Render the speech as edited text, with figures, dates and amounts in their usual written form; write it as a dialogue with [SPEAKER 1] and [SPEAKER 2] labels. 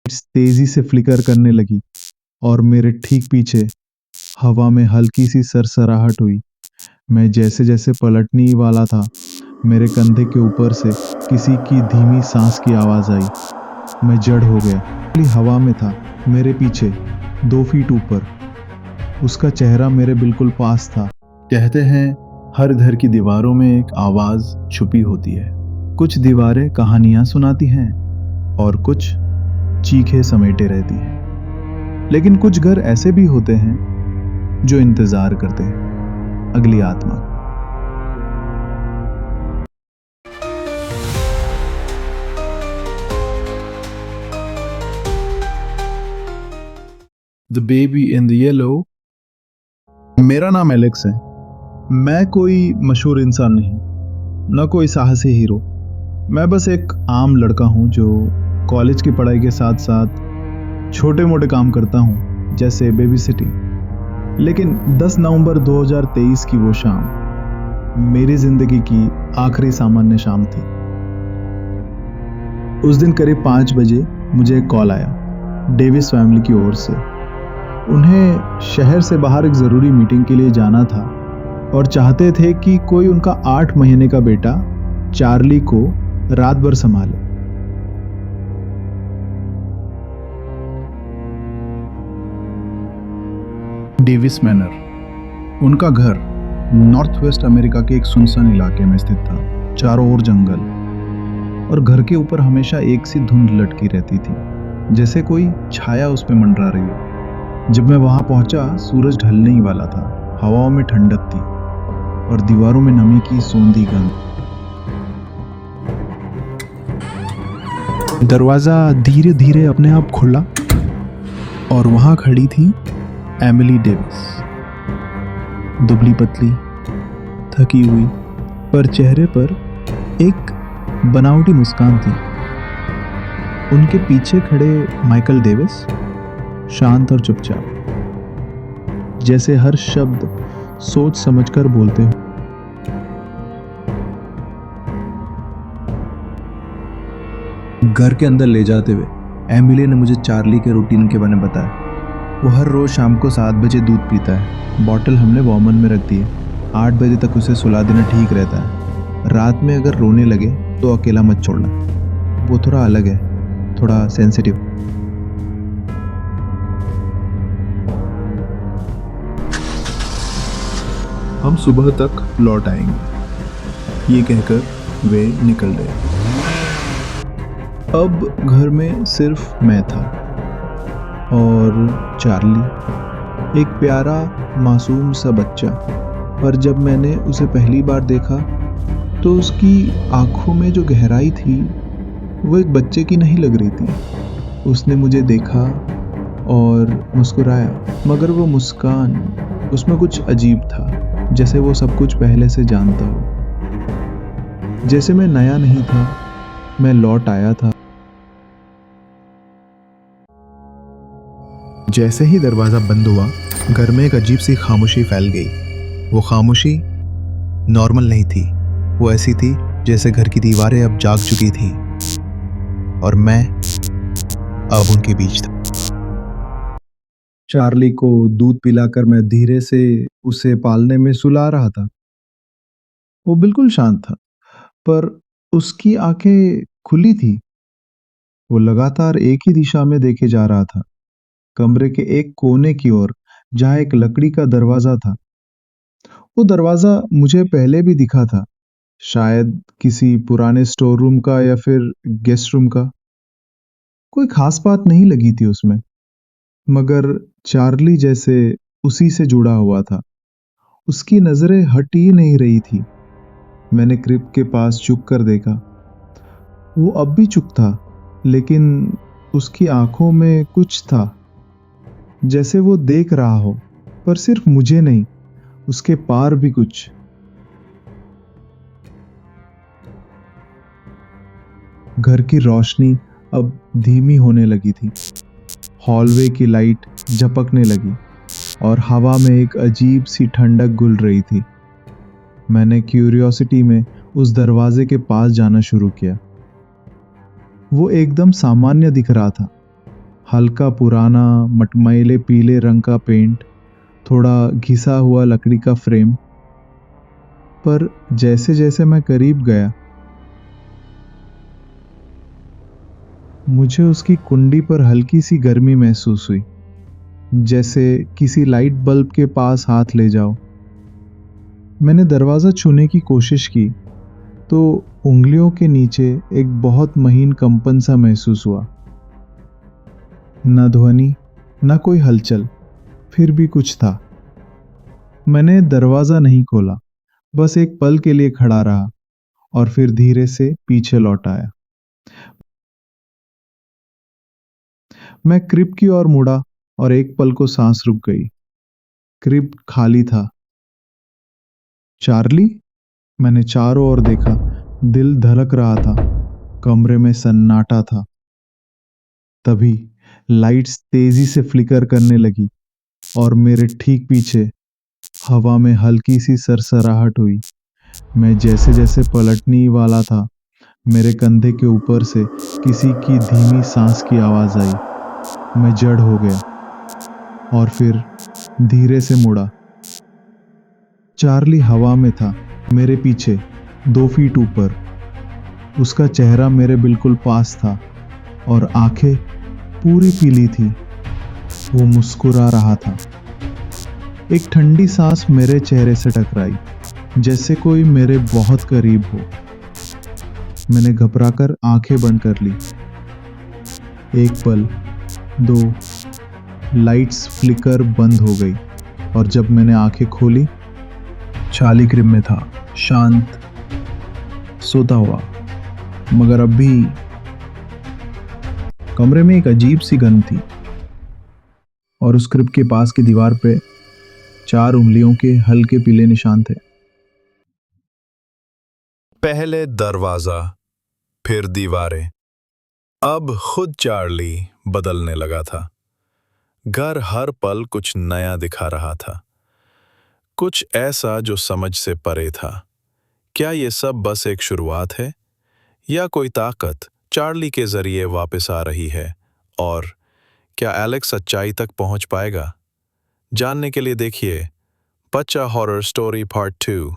[SPEAKER 1] तेजी से फ्लिकर करने लगी और मेरे ठीक पीछे हवा में हल्की सी सरसराहट हुई। मैं जैसे जैसे पलटने ही वाला था, मेरे कंधे के ऊपर से किसी की धीमी सांस की आवाज आई। मैं जड़ हो गया। खाली हवा में था, मेरे पीछे 2 फीट ऊपर। उसका चेहरा मेरे बिल्कुल पास था। कहते हैं हर घर की दीवारों में एक आवाज छुपी होती है। कुछ दीवारें कहानियां सुनाती हैं और कुछ चीखें समेटे रहती हैं। लेकिन कुछ घर ऐसे भी होते हैं जो इंतजार करते हैं अगली आत्मा। The baby in the yellow. मेरा नाम एलेक्स है। मैं कोई मशहूर इंसान नहीं, न कोई साहसी हीरो। मैं बस एक आम लड़का हूँ जो कॉलेज की पढ़ाई के साथ साथ छोटे मोटे काम करता हूँ, जैसे बेबी सिटिंग। लेकिन 10 नवंबर 2023 की वो शाम मेरी जिंदगी की आखिरी सामान्य शाम थी। उस दिन करीब 5 बजे मुझे एक कॉल आया डेविस फैमिली की ओर से। उन्हें शहर से बाहर एक ज़रूरी मीटिंग के लिए जाना था और चाहते थे कि कोई उनका 8 महीने का बेटा चार्ली को रात भर संभाले। डेविस मैनर, उनका घर नॉर्थ वेस्ट अमेरिका के एक सुनसान इलाके में स्थित था। चारों ओर जंगल और घर के ऊपर हमेशा एक सी धुंध लटकी रहती थी, जैसे कोई छाया उस पे मंडरा रही हो। जब मैं वहां पहुंचा, सूरज ढलने ही वाला था। हवाओं में ठंडक थी और दीवारों में नमी की सोंधी गंध। दरवाजा धीरे धीरे अपने आप खुला और वहां खड़ी थी एमिली डेविस। दुबली पतली, थकी हुई, पर चेहरे पर एक बनावटी मुस्कान थी। उनके पीछे खड़े माइकल डेविस शांत और चुपचाप, जैसे हर शब्द सोच समझकर बोलते हो। घर के अंदर ले जाते हुए एमिली ने मुझे चार्ली के रूटीन के बारे में बताया। वो हर रोज शाम को 7 बजे दूध पीता है। बॉटल हमने वॉर्मन में रख दी है। 8 बजे तक उसे सुला देना ठीक रहता है। रात में अगर रोने लगे तो अकेला मत छोड़ना। वो थोड़ा अलग है, थोड़ा सेंसिटिव। हम सुबह तक लौट आएंगे, ये कहकर वे निकल गए। अब घर में सिर्फ मैं था और चार्ली, एक प्यारा मासूम सा बच्चा। पर जब मैंने उसे पहली बार देखा तो उसकी आंखों में जो गहराई थी वो एक बच्चे की नहीं लग रही थी। उसने मुझे देखा और मुस्कुराया, मगर वो मुस्कान, उसमें कुछ अजीब था, जैसे वो सब कुछ पहले से जानता हो। जैसे मैं नया नहीं था, मैं लौट आया था। जैसे ही दरवाजा बंद हुआ, घर में एक अजीब सी खामोशी फैल गई। वो खामोशी नॉर्मल नहीं थी। वो ऐसी थी जैसे घर की दीवारें अब जाग चुकी थी और मैं अब उनके बीच था। चार्ली को दूध पिलाकर मैं धीरे से उसे पालने में सुला रहा था। वो बिल्कुल शांत था, पर उसकी आंखें खुली थी। वो लगातार एक ही दिशा में देखे जा रहा था, कमरे के एक कोने की ओर, जहां एक लकड़ी का दरवाजा था। वो दरवाजा मुझे पहले भी दिखा था, शायद किसी पुराने स्टोर रूम का या फिर गेस्ट रूम का। कोई खास बात नहीं लगी थी उसमें, मगर चार्ली जैसे उसी से जुड़ा हुआ था। उसकी नजरें हट ही नहीं रही थी। मैंने क्रिब के पास झुक कर देखा। वो अब भी चुप था, लेकिन उसकी आंखों में कुछ था, जैसे वो देख रहा हो, पर सिर्फ मुझे नहीं, उसके पार भी कुछ। घर की रोशनी अब धीमी होने लगी थी। हॉलवे की लाइट झपकने लगी और हवा में एक अजीब सी ठंडक घुल रही थी। मैंने क्यूरियोसिटी में उस दरवाजे के पास जाना शुरू किया। वो एकदम सामान्य दिख रहा था, हल्का पुराना मटमैले पीले रंग का पेंट, थोड़ा घिसा हुआ लकड़ी का फ्रेम। पर जैसे-जैसे मैं करीब गया, मुझे उसकी कुंडी पर हल्की-सी गर्मी महसूस हुई, जैसे किसी लाइट बल्ब के पास हाथ ले जाओ। मैंने दरवाज़ा छूने की कोशिश की, तो उँगलियों के नीचे एक बहुत महीन कंपन सा महसूस हुआ। न ध्वनि, न कोई हलचल, फिर भी कुछ था। मैंने दरवाज़ा नहीं खोला, बस एक पल के लिए खड़ा रहा और फिर धीरे से पीछे लौट आया। मैं क्रिब की ओर मुड़ा और एक पल को सांस रुक गई। क्रिब खाली था। चार्ली? मैंने चारों ओर देखा। दिल धड़क रहा था। कमरे में सन्नाटा था। तभी लाइट्स तेजी से फ्लिकर करने लगी और मेरे ठीक पीछे हवा में हल्की सी सरसराहट हुई। मैं जैसे-जैसे पलटने ही वाला था, मेरे कंधे के ऊपर से किसी की धीमी सांस की आवाज़ आई। मैं जड़ हो गया और फिर धीरे से मुड़ा। चार्ली हवा में था, मेरे पीछे, 2 फीट ऊपर। उसका चेहरा मेरे बिल्कुल पास था और आंखें पूरी पीली थी। वो मुस्कुरा रहा था। एक ठंडी सांस मेरे चेहरे से टकराई, जैसे कोई मेरे बहुत करीब हो। मैंने घबराकर आंखें बंद कर ली। एक पल, 2, लाइट्स फ्लिकर बंद हो गई और जब मैंने आंखें खोली, चार्ली क्रिब में था, शांत, सोता हुआ। मगर अब भी कमरे में एक अजीब सी गंध थी और उस क्रिब के पास की दीवार पे 4 उंगलियों के हल्के पीले निशान थे।
[SPEAKER 2] पहले दरवाजा, फिर दीवारें। अब खुद चार्ली बदलने लगा था। घर हर पल कुछ नया दिखा रहा था, कुछ ऐसा जो समझ से परे था। क्या ये सब बस एक शुरुआत है, या कोई ताकत चार्ली के जरिए वापस आ रही है? और क्या एलेक्स सच्चाई तक पहुंच पाएगा? जानने के लिए देखिए बच्चा हॉरर स्टोरी पार्ट 2।